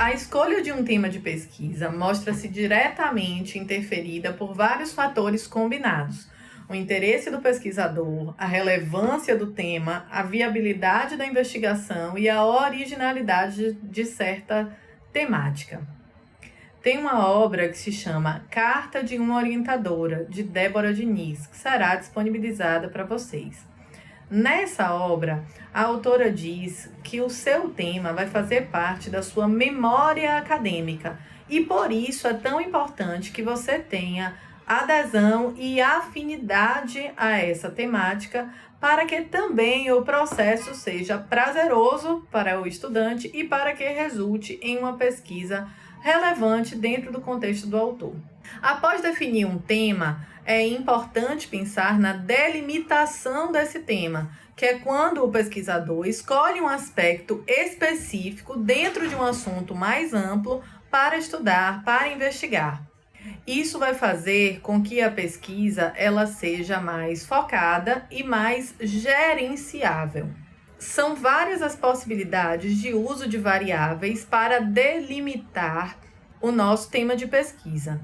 A escolha de um tema de pesquisa mostra-se diretamente interferida por vários fatores combinados. O interesse do pesquisador, a relevância do tema, a viabilidade da investigação e a originalidade de certa temática. Tem uma obra que se chama Carta de uma Orientadora, de Débora Diniz, que será disponibilizada para vocês. Nessa obra, a autora diz que o seu tema vai fazer parte da sua memória acadêmica e por isso é tão importante que você tenha adesão e afinidade a essa temática para que também o processo seja prazeroso para o estudante e para que resulte em uma pesquisa relevante dentro do contexto do autor. Após definir um tema, é importante pensar na delimitação desse tema, que é quando o pesquisador escolhe um aspecto específico dentro de um assunto mais amplo para estudar, para investigar. Isso vai fazer com que a pesquisa ela seja mais focada e mais gerenciável. São várias as possibilidades de uso de variáveis para delimitar o nosso tema de pesquisa.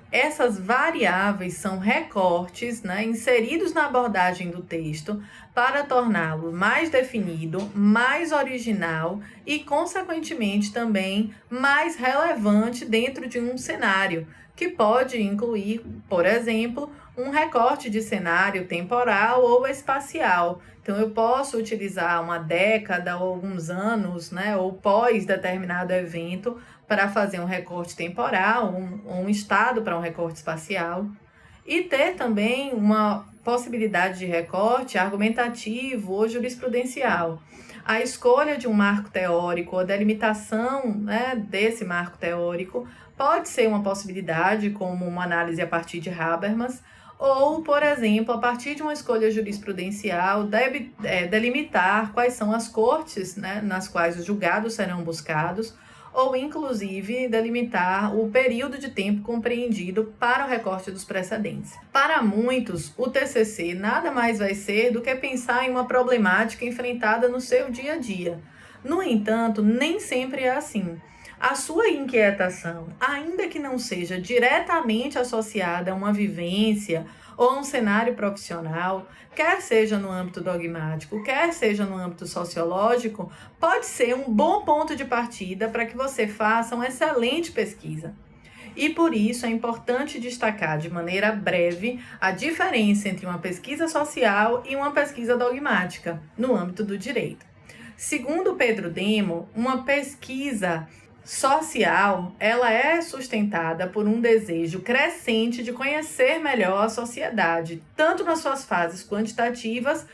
Essas variáveis são recortes, inseridos na abordagem do texto para torná-lo mais definido, mais original e, consequentemente, também mais relevante dentro de um cenário, que pode incluir, por exemplo, um recorte de cenário temporal ou espacial. Então, eu posso utilizar uma década ou alguns anos, ou pós determinado evento, para fazer um recorte temporal, um estado para um recorte espacial, e ter também uma possibilidade de recorte argumentativo ou jurisprudencial. A escolha de um marco teórico, a delimitação desse marco teórico pode ser uma possibilidade, como uma análise a partir de Habermas, ou, por exemplo, a partir de uma escolha jurisprudencial, delimitar quais são as cortes nas quais os julgados serão buscados, ou inclusive delimitar o período de tempo compreendido para o recorte dos precedentes. Para muitos, o TCC nada mais vai ser do que pensar em uma problemática enfrentada no seu dia a dia. No entanto, nem sempre é assim. A sua inquietação, ainda que não seja diretamente associada a uma vivência ou a um cenário profissional, quer seja no âmbito dogmático, quer seja no âmbito sociológico, pode ser um bom ponto de partida para que você faça uma excelente pesquisa. E por isso é importante destacar de maneira breve a diferença entre uma pesquisa social e uma pesquisa dogmática no âmbito do direito. Segundo Pedro Demo, uma pesquisa social, ela é sustentada por um desejo crescente de conhecer melhor a sociedade, tanto nas suas fases quantitativas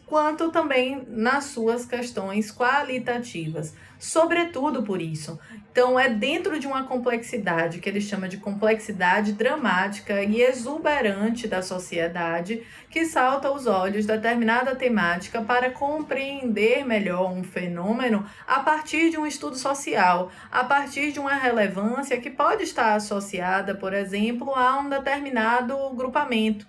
quanto também nas suas questões qualitativas. Sobretudo por isso. Então, é dentro de uma complexidade que ele chama de complexidade dramática e exuberante da sociedade que salta aos olhos determinada temática para compreender melhor um fenômeno a partir de um estudo social, a partir de uma relevância que pode estar associada, por exemplo, a um determinado grupamento.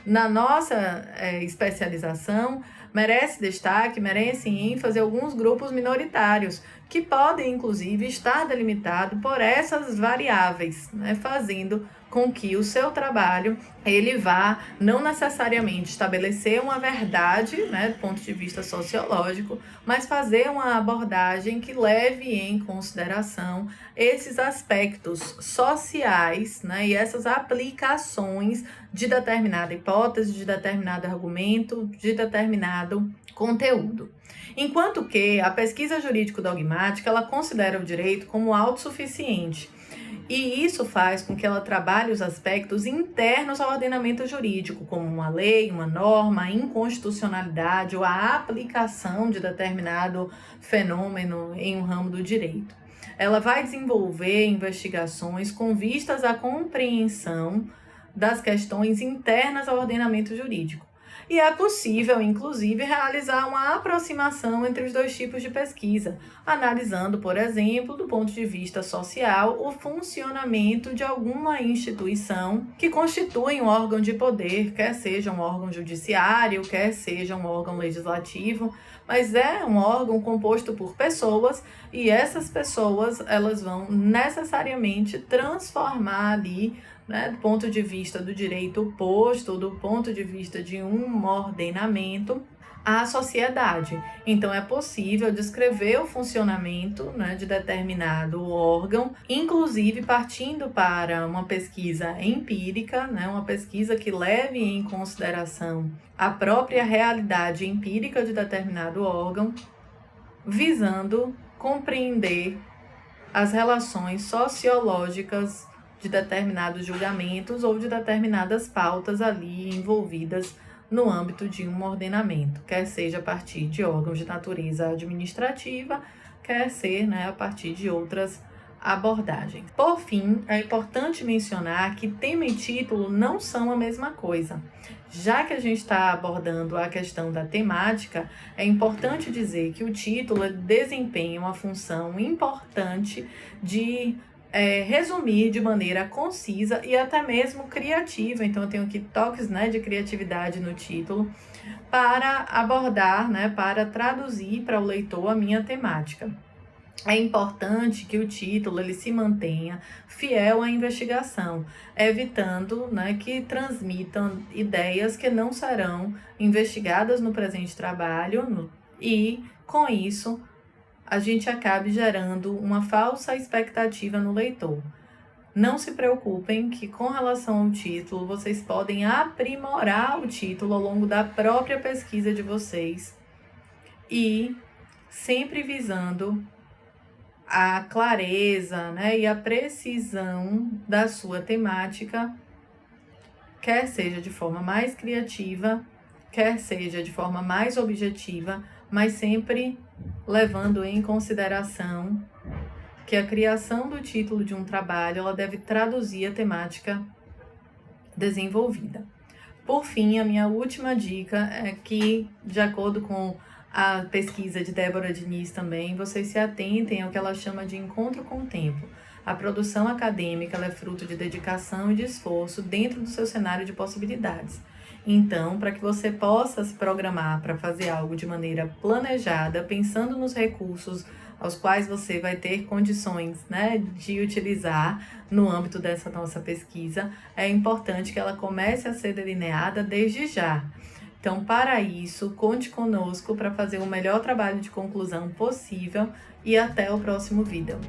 Na nossa especialização, merece destaque, merece ênfase alguns grupos minoritários, que podem, inclusive, estar delimitados por essas variáveis, fazendo com que o seu trabalho ele vá não necessariamente estabelecer uma verdade, do ponto de vista sociológico, mas fazer uma abordagem que leve em consideração esses aspectos sociais, e essas aplicações de determinada hipótese, de determinado argumento, de determinado conteúdo. Enquanto que a pesquisa jurídico-dogmática, ela considera o direito como autossuficiente. E isso faz com que ela trabalhe os aspectos internos ao ordenamento jurídico, como uma lei, uma norma, a inconstitucionalidade ou a aplicação de determinado fenômeno em um ramo do direito. Ela vai desenvolver investigações com vistas à compreensão das questões internas ao ordenamento jurídico. E é possível, inclusive, realizar uma aproximação entre os dois tipos de pesquisa, analisando, por exemplo, do ponto de vista social, o funcionamento de alguma instituição que constitui um órgão de poder, quer seja um órgão judiciário, quer seja um órgão legislativo, mas é um órgão composto por pessoas e essas pessoas elas vão necessariamente transformar ali, né, do ponto de vista do direito posto, do ponto de vista de um ordenamento, a sociedade. Então, é possível descrever o funcionamento, né, de determinado órgão, inclusive partindo para uma pesquisa empírica, né, uma pesquisa que leve em consideração a própria realidade empírica de determinado órgão, visando compreender as relações sociológicas de determinados julgamentos ou de determinadas pautas ali envolvidas no âmbito de um ordenamento, quer seja a partir de órgãos de natureza administrativa, quer ser, né, a partir de outras abordagens. Por fim, é importante mencionar que tema e título não são a mesma coisa. Já que a gente está abordando a questão da temática, é importante dizer que o título desempenha uma função importante de resumir de maneira concisa e até mesmo criativa. Então, eu tenho aqui toques, né, de criatividade no título para abordar, né, para traduzir para o leitor a minha temática. É importante que o título ele se mantenha fiel à investigação, evitando, né, que transmitam ideias que não serão investigadas no presente trabalho e, com isso, a gente acabe gerando uma falsa expectativa no leitor. Não se preocupem que, com relação ao título, vocês podem aprimorar o título ao longo da própria pesquisa de vocês e sempre visando a clareza, né, e a precisão da sua temática, quer seja de forma mais criativa, quer seja de forma mais objetiva, mas sempre levando em consideração que a criação do título de um trabalho ela deve traduzir a temática desenvolvida. Por fim, a minha última dica é que, de acordo com a pesquisa de Débora Diniz também, vocês se atentem ao que ela chama de encontro com o tempo. A produção acadêmica ela é fruto de dedicação e de esforço dentro do seu cenário de possibilidades. Então, para que você possa se programar para fazer algo de maneira planejada, pensando nos recursos aos quais você vai ter condições, né, de utilizar no âmbito dessa nossa pesquisa, é importante que ela comece a ser delineada desde já. Então, para isso, conte conosco para fazer o melhor trabalho de conclusão possível e até o próximo vídeo.